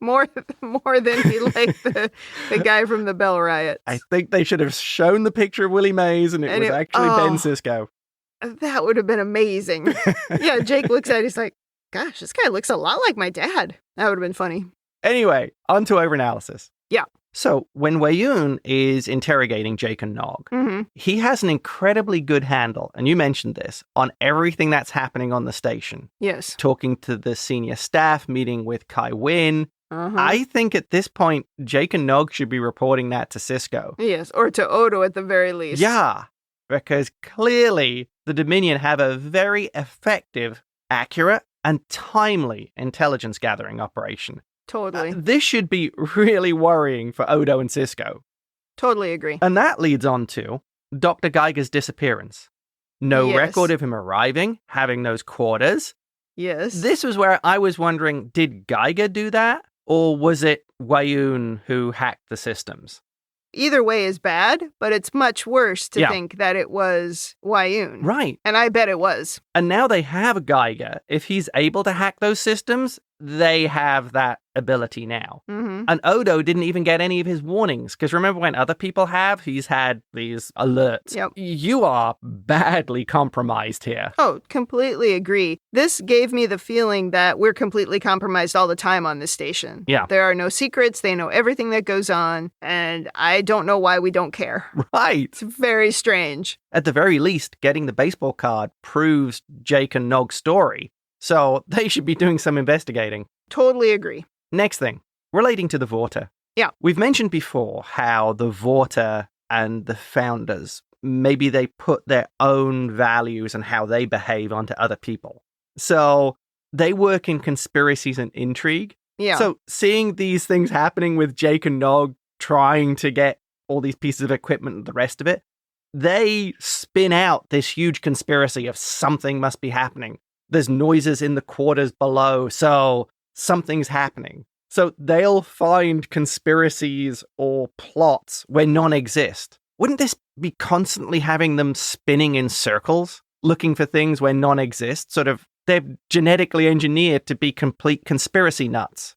More than he liked the guy from the Bell Riot. I think they should have shown the picture of Willie Mays and it was actually Ben Sisko. That would have been amazing. Yeah, Jake looks at it, he's like, gosh, this guy looks a lot like my dad. That would have been funny. Anyway, on to overanalysis. Yeah. So when Wei-Yun is interrogating Jake and Nog, he has an incredibly good handle, and you mentioned this, on everything that's happening on the station. Yes. Talking to the senior staff, meeting with Kai Winn. I think at this point, Jake and Nog should be reporting that to Sisko. Yes, or to Odo at the very least. Yeah, because clearly the Dominion have a very effective, accurate, and timely intelligence gathering operation. Totally. This should be really worrying for Odo and Sisko. Totally agree. And that leads on to Dr. Geiger's disappearance. No Yes. record of him arriving, having those quarters. Yes. This was where I was wondering, did Geiger do that? Or was it Wayun who hacked the systems? Either way is bad, but it's much worse to Yeah. think that it was Wayun. Right. And I bet it was. And now they have Geiger. If he's able to hack those systems, they have that ability now. Mm-hmm. And Odo didn't even get any of his warnings. Because remember when other people have, he's had these alerts. Yep. You are badly compromised here. Oh, completely agree. This gave me the feeling that we're completely compromised all the time on this station. Yeah. There are no secrets. They know everything that goes on. And I don't know why we don't care. Right. It's very strange. At the very least, getting the baseball card proves Jake and Nog's story. So they should be doing some investigating. Totally agree. Next thing, relating to the Vorta. Yeah. We've mentioned before how the Vorta and the founders, maybe they put their own values and how they behave onto other people. So they work in conspiracies and intrigue. Yeah. So seeing these things happening with Jake and Nog trying to get all these pieces of equipment and the rest of it, they spin out this huge conspiracy of something must be happening. There's noises in the quarters below, so something's happening. So they'll find conspiracies or plots where none exist. Wouldn't this be constantly having them spinning in circles, looking for things where none exist? Sort of, they're genetically engineered to be complete conspiracy nuts.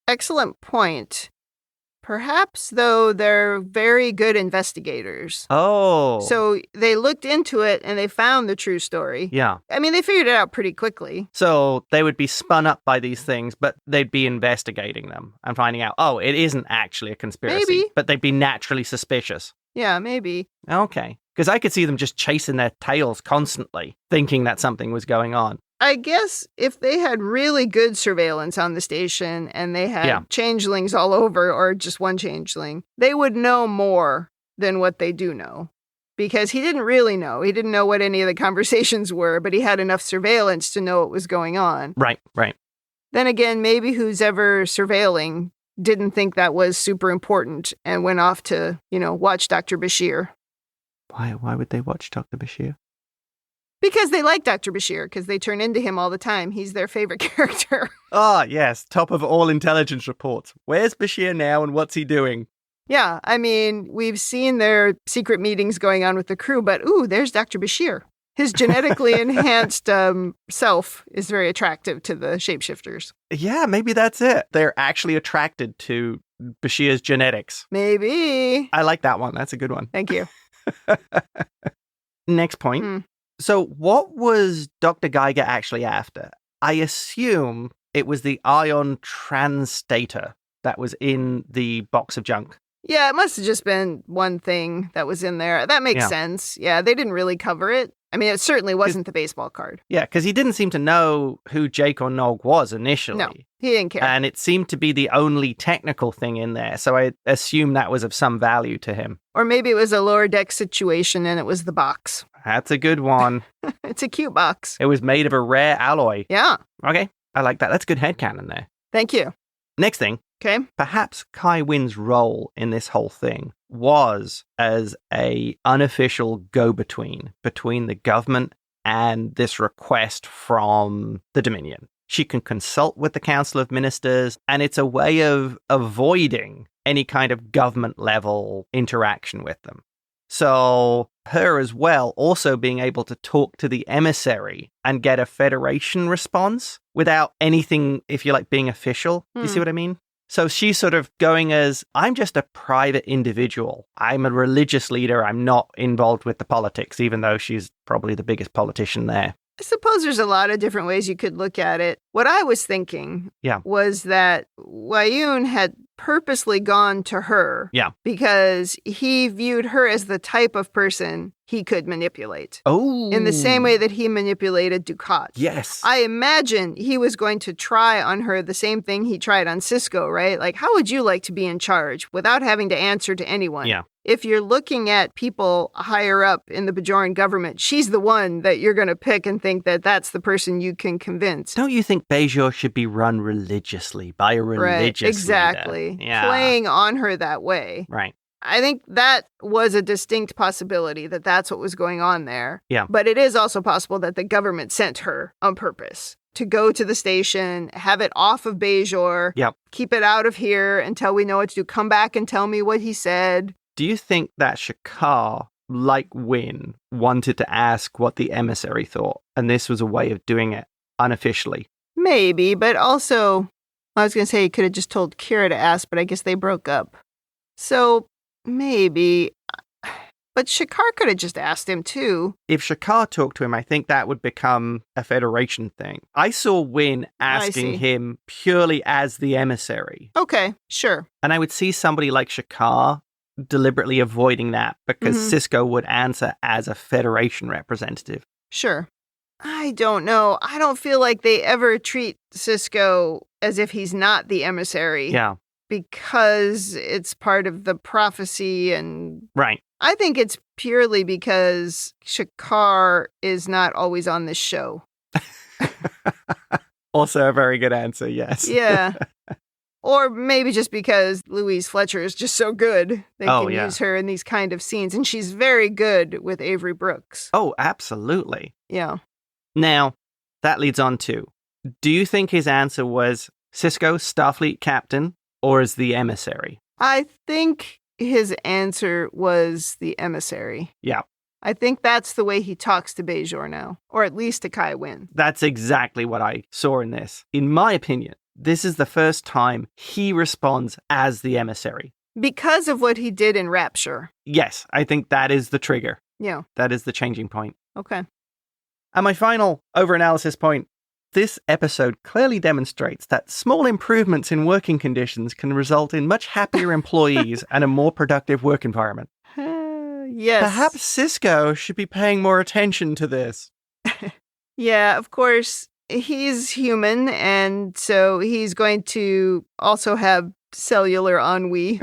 Excellent point. Perhaps, though, they're very good investigators. Oh. So they looked into it and they found the true story. Yeah. I mean, they figured it out pretty quickly. So they would be spun up by these things, but they'd be investigating them and finding out, oh, it isn't actually a conspiracy. Maybe. But they'd be naturally suspicious. Yeah, maybe. Okay. Because I could see them just chasing their tails constantly, thinking that something was going on. I guess if they had really good surveillance on the station and they had changelings all over, or just one changeling, they would know more than what they do know. Because he didn't really know. He didn't know what any of the conversations were, but he had enough surveillance to know what was going on. Right. Then again, maybe who's ever surveilling didn't think that was super important and went off to, watch Dr. Bashir. Why would they watch Dr. Bashir? Because they like Dr. Bashir, because they turn into him all the time. He's their favorite character. Ah, yes, top of all intelligence reports. Where's Bashir now and what's he doing? Yeah, I mean, we've seen their secret meetings going on with the crew, but there's Dr. Bashir. His genetically enhanced self is very attractive to the shapeshifters. Yeah, maybe that's it. They're actually attracted to Bashir's genetics. Maybe. I like that one. That's a good one. Thank you. Next point. So what was Dr. Geiger actually after? I assume it was the ion translator that was in the box of junk. Yeah, it must have just been one thing that was in there. That makes sense. Yeah, they didn't really cover it. I mean, it certainly wasn't the baseball card. Yeah, because he didn't seem to know who Jake or Nog was initially. No, he didn't care. And it seemed to be the only technical thing in there, so I assume that was of some value to him. Or maybe it was a lower deck situation and it was the box. That's a good one. It's a cute box. It was made of a rare alloy. Yeah. Okay, I like that. That's good headcanon there. Thank you. Next thing. Okay. Perhaps Kai Winn's role in this whole thing was as a unofficial go-between between the government and this request from the Dominion. She can consult with the Council of Ministers, and it's a way of avoiding any kind of government-level interaction with them. So her as well also being able to talk to the emissary and get a Federation response without anything, if you like, being official. You see what I mean? So she's sort of going as, I'm just a private individual. I'm a religious leader. I'm not involved with the politics, even though she's probably the biggest politician there. I suppose there's a lot of different ways you could look at it. What I was thinking was that Wayun had purposely gone to her because he viewed her as the type of person he could manipulate. Oh. In the same way that he manipulated Dukat. Yes. I imagine he was going to try on her the same thing he tried on Sisko, right? Like, how would you like to be in charge without having to answer to anyone? Yeah. if you're looking at people higher up in the Bajoran government, she's the one that you're going to pick and think that that's the person you can convince. Don't you think Bajor should be run religiously by a religious exactly. leader? Yeah. Playing on her that way. Right. I think that was a distinct possibility that that's what was going on there. Yeah. But it is also possible that the government sent her on purpose to go to the station, have it off of Bajor, keep it out of here until we know what to do. Come back and tell me what he said. Do you think that Shakar, like Winn, wanted to ask what the emissary thought, and this was a way of doing it unofficially? Maybe, but also, I was going to say he could have just told Kira to ask, but I guess they broke up. So... maybe. But Shakar could have just asked him, too. If Shakar talked to him, I think that would become a Federation thing. I saw Winn asking him purely as the emissary. Okay, sure. And I would see somebody like Shakar deliberately avoiding that because Sisko would answer as a Federation representative. Sure. I don't know. I don't feel like they ever treat Sisko as if he's not the emissary. Yeah. Because it's part of the prophecy and... Right. I think it's purely because Shakar is not always on this show. Also a very good answer, yes. Yeah. Or maybe just because Louise Fletcher is just so good. They can use her in these kind of scenes. And she's very good with Avery Brooks. Oh, absolutely. Yeah. Now, that leads on to, do you think his answer was Sisko, Starfleet captain, or as the emissary? I think his answer was the emissary. Yeah. I think that's the way he talks to Bajor now, or at least to Kai Winn. That's exactly what I saw in this. In my opinion, this is the first time he responds as the emissary. Because of what he did in Rapture. Yes, I think that is the trigger. Yeah. That is the changing point. Okay. And my final overanalysis point. This episode clearly demonstrates that small improvements in working conditions can result in much happier employees and a more productive work environment. Yes. Perhaps Sisko should be paying more attention to this. Yeah, of course, he's human, and so he's going to also have cellular ennui.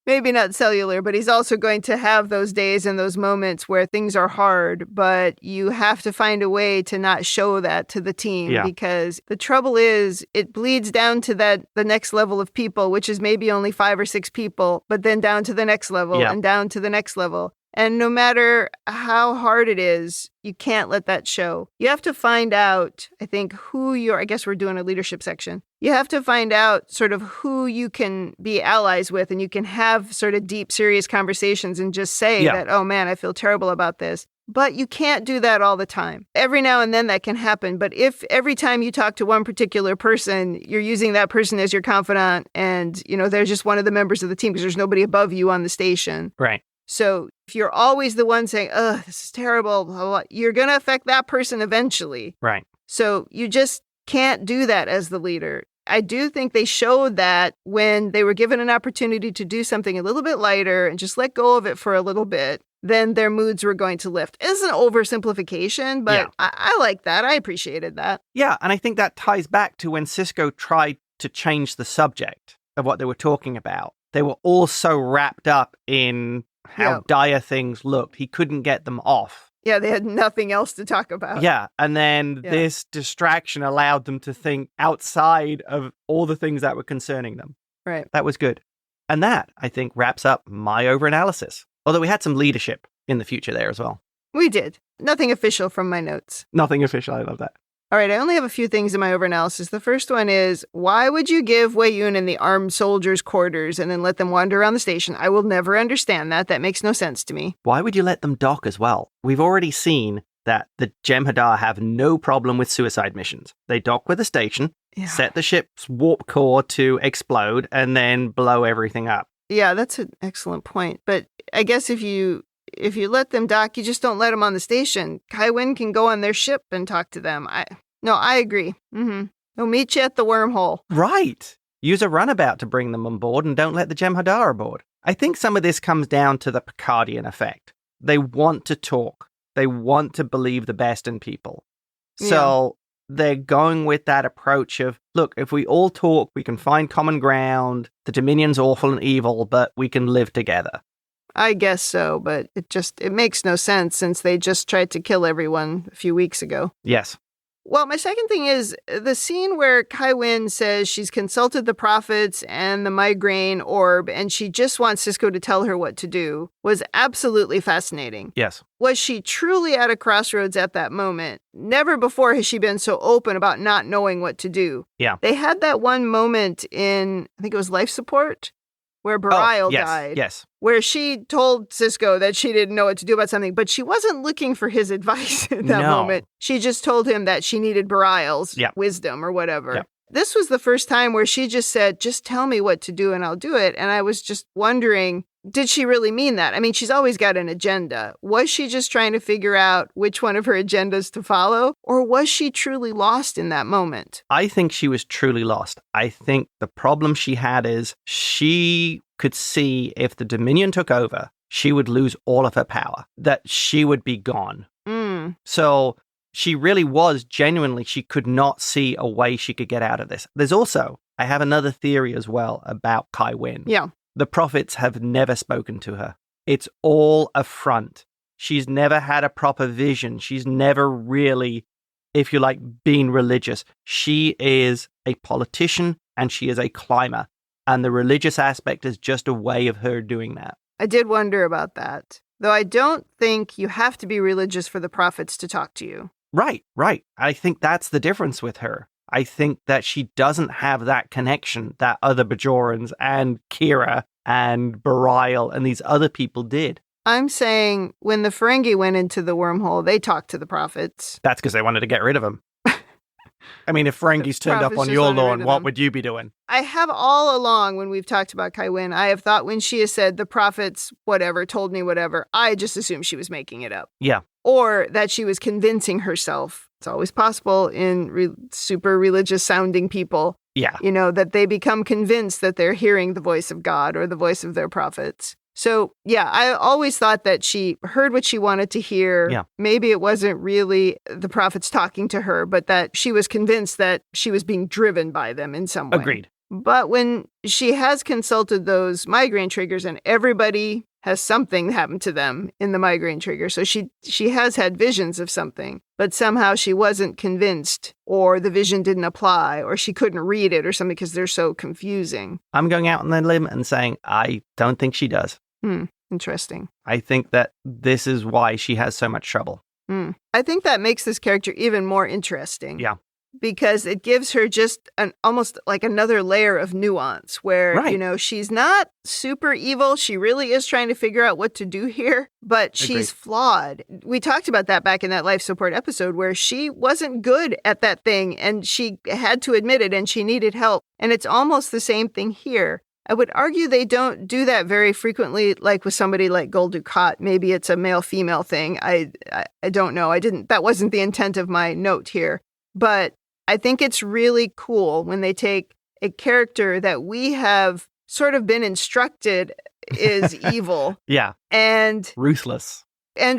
Maybe not cellular, but he's also going to have those days and those moments where things are hard, but you have to find a way to not show that to the team because the trouble is it bleeds down to the next level of people, which is maybe only 5 or 6 people, but then down to the next level and down to the next level. And no matter how hard it is, you can't let that show. You have to find out, I think, I guess we're doing a leadership section. You have to find out sort of who you can be allies with, and you can have sort of deep, serious conversations and just say that, oh man, I feel terrible about this. But you can't do that all the time. Every now and then that can happen. But if every time you talk to one particular person, you're using that person as your confidant and, they're just one of the members of the team because there's nobody above you on the station. Right. So if you're always the one saying, oh, this is terrible, blah, blah, you're going to affect that person eventually. Right. So you just can't do that as the leader. I do think they showed that when they were given an opportunity to do something a little bit lighter and just let go of it for a little bit, then their moods were going to lift. It's an oversimplification, but I like that. I appreciated that. Yeah, and I think that ties back to when Sisko tried to change the subject of what they were talking about. They were all so wrapped up in how dire things looked. He couldn't get them off. Yeah, they had nothing else to talk about. Yeah, and then this distraction allowed them to think outside of all the things that were concerning them. Right. That was good. And that, I think, wraps up my overanalysis. Although we had some leadership in the future there as well. We did. Nothing official from my notes. Nothing official. I love that. All right, I only have a few things in my overanalysis. The first one is, why would you give Wei Yun in the armed soldiers' quarters and then let them wander around the station? I will never understand that. That makes no sense to me. Why would you let them dock as well? We've already seen that the Jem'Hadar have no problem with suicide missions. They dock with the station, set the ship's warp core to explode, and then blow everything up. Yeah, that's an excellent point. But I guess if you let them dock, you just don't let them on the station. Kai Winn can go on their ship and talk to them. I agree. Mm-hmm. They'll meet you at the wormhole. Right. Use a runabout to bring them on board and don't let the Jem'Hadar aboard. I think some of this comes down to the Picardian effect. They want to talk. They want to believe the best in people. So they're going with that approach of, look, if we all talk, we can find common ground. The Dominion's awful and evil, but we can live together. I guess so, but it makes no sense since they just tried to kill everyone a few weeks ago. Yes. Well, my second thing is the scene where Kai Winn says she's consulted the prophets and the migraine orb, and she just wants Sisko to tell her what to do, was absolutely fascinating. Yes. Was she truly at a crossroads at that moment? Never before has she been so open about not knowing what to do. Yeah. They had that one moment in, I think it was Life Support, where Bajor died. Yes. Where she told Sisko that she didn't know what to do about something, but she wasn't looking for his advice at that moment. She just told him that she needed Bareil's wisdom or whatever. Yep. This was the first time where she just said, just tell me what to do and I'll do it. And I was just wondering, did she really mean that? I mean, she's always got an agenda. Was she just trying to figure out which one of her agendas to follow? Or was she truly lost in that moment? I think she was truly lost. I think the problem she had is she could see if the Dominion took over, she would lose all of her power, that she would be gone. So she really was genuinely, she could not see a way she could get out of this. There's also, I have another theory as well about Kai Winn. Yeah. The prophets have never spoken to her. It's all a front. She's never had a proper vision. She's never really, if you like, been religious. She is a politician and she is a climber. And the religious aspect is just a way of her doing that. I did wonder about that. Though I don't think you have to be religious for the prophets to talk to you. Right. I think that's the difference with her. I think that she doesn't have that connection that other Bajorans and Kira and Bareil and these other people did. I'm saying when the Ferengi went into the wormhole, they talked to the prophets. That's because they wanted to get rid of them. I mean, if Ferengis turned up on your lawn, what would you be doing? I have all along, when we've talked about Kai Winn, I have thought when she has said the prophets, whatever, told me whatever, I just assumed she was making it up. Yeah. Or that she was convincing herself. It's always possible in super religious sounding people. Yeah. You know, that they become convinced that they're hearing the voice of God or the voice of their prophets. So, yeah, I always thought that she heard what she wanted to hear. Yeah. Maybe it wasn't really the prophets talking to her, but that she was convinced that she was being driven by them in some way. Agreed. But when she has consulted those migraine triggers and everybody has something happen to them in the migraine trigger. So she has had visions of something, but somehow she wasn't convinced or the vision didn't apply or she couldn't read it or something because they're so confusing. I'm going out on the limb and saying I don't think she does. Interesting. I think that this is why she has so much trouble. I think that makes this character even more interesting. Yeah. Because it gives her just almost like another layer of nuance where, you know, she's not super evil. She really is trying to figure out what to do here, but she's flawed. We talked about that back in that life support episode where she wasn't good at that thing and she had to admit it and she needed help. And it's almost the same thing here. I would argue they don't do that very frequently, like with somebody like Gul Dukat. Maybe it's a male-female thing. I don't know. That wasn't the intent of my note here. But I think it's really cool when they take a character that we have sort of been instructed is evil. Yeah. And ruthless. And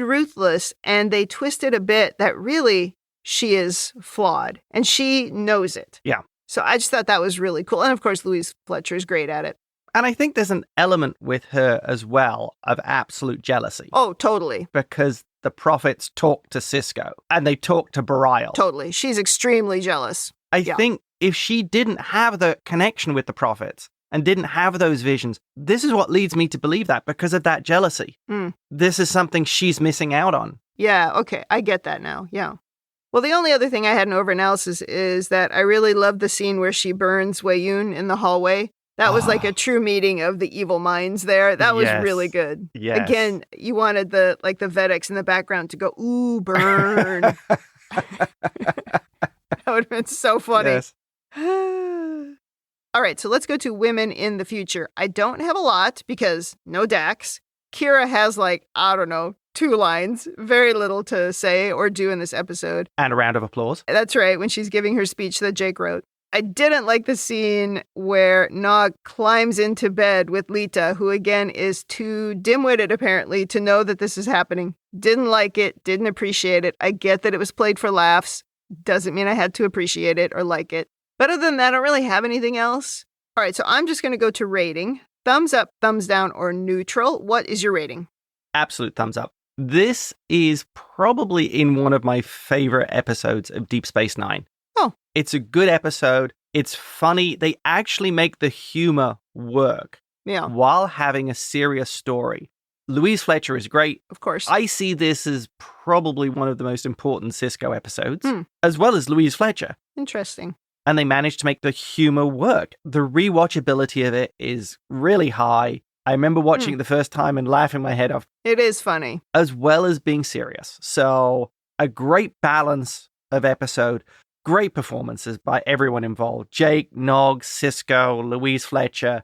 they twist it a bit that really she is flawed and she knows it. Yeah. So I just thought that was really cool. And of course, Louise Fletcher is great at it. And I think there's an element with her as well of absolute jealousy. Oh, totally. Because the prophets talk to Sisko and they talk to Bareil. Totally. She's extremely jealous. I think if she didn't have the connection with the prophets and didn't have those visions, this is what leads me to believe that because of that jealousy. This is something she's missing out on. Yeah, okay. I get that now. Yeah. Well, the only other thing I had in overanalysis is that I really love the scene where she burns Weyoun in the hallway. That was like a true meeting of the evil minds there. That was really good. Yes. Again, you wanted the Vedex in the background to go, ooh, burn. That would have been so funny. Yes. All right, so let's go to women in the future. I don't have a lot because no Dax. Kira has 2 lines, very little to say or do in this episode. And a round of applause. That's right, when she's giving her speech that Jake wrote. I didn't like the scene where Nog climbs into bed with Lita, who again is too dim-witted apparently to know that this is happening. Didn't like it, didn't appreciate it. I get that it was played for laughs, Doesn't mean I had to appreciate it or like it. But other than that, I don't really have anything else. All right, so I'm just going to go to rating. Thumbs up, thumbs down, or neutral. What is your rating? Absolute thumbs up. This is probably in one of my favorite episodes of Deep Space Nine. Oh. It's a good episode. It's funny. They actually make the humor work while having a serious story. Louise Fletcher is great. Of course. I see this as probably one of the most important Sisko episodes, as well as Louise Fletcher. Interesting. And they managed to make the humor work. The rewatchability of it is really high. I remember watching it the first time and laughing my head off. It is funny. As well as being serious. So a great balance of episode. Great performances by everyone involved. Jake, Nog, Sisko, Louise Fletcher.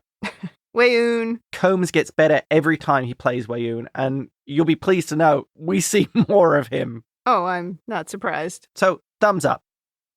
Weyoun. Combs gets better every time he plays Weyoun. And you'll be pleased to know we see more of him. Oh, I'm not surprised. So thumbs up.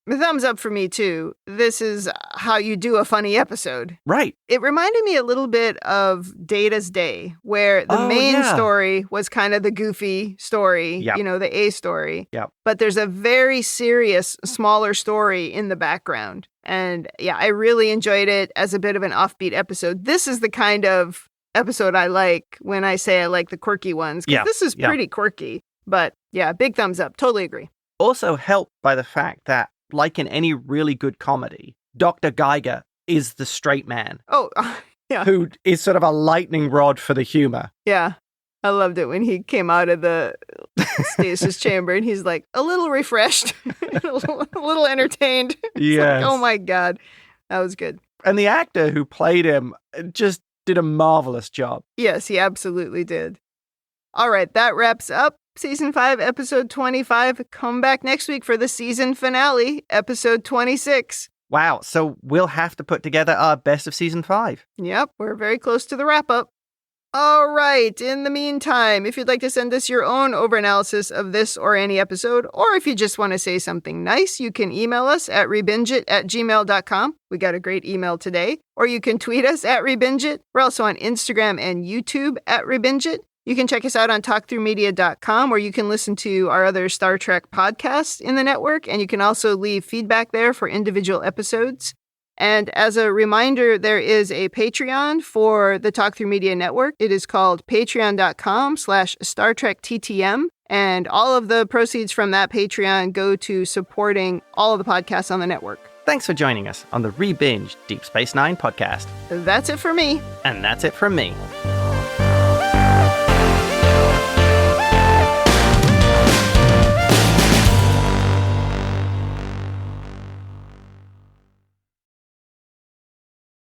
A thumbs up for me, too. This is how you do a funny episode. Right. It reminded me a little bit of Data's Day, where the main story was kind of the goofy story, the A story. Yep. But there's a very serious, smaller story in the background. And I really enjoyed it as a bit of an offbeat episode. This is the kind of episode I like when I say I like the quirky ones, because this is pretty quirky. But big thumbs up. Totally agree. Also helped by the fact that, like in any really good comedy, Dr. Geiger is the straight man. Oh, yeah. Who is sort of a lightning rod for the humor. Yeah. I loved it when he came out of the stasis chamber and he's like a little refreshed, a little entertained. Yeah. Like, oh my God. That was good. And the actor who played him just did a marvelous job. Yes, he absolutely did. All right, that wraps up Season 5, Episode 25. Come back next week for the season finale, Episode 26. Wow, so we'll have to put together our best of Season 5. Yep, we're very close to the wrap-up. All right, in the meantime, if you'd like to send us your own overanalysis of this or any episode, or if you just want to say something nice, you can email us at rebingeit@gmail.com. We got a great email today. Or you can tweet us at Rebingeit. We're also on Instagram and YouTube at Rebingeit. You can check us out on talkthroughmedia.com, where you can listen to our other Star Trek podcasts in the network, and you can also leave feedback there for individual episodes. And as a reminder, there is a Patreon for the Talk Through Media Network. It is called patreon.com/Star Trek TTM. And all of the proceeds from that Patreon go to supporting all of the podcasts on the network. Thanks for joining us on the Rebinge Deep Space Nine podcast. That's it for me. And that's it from me.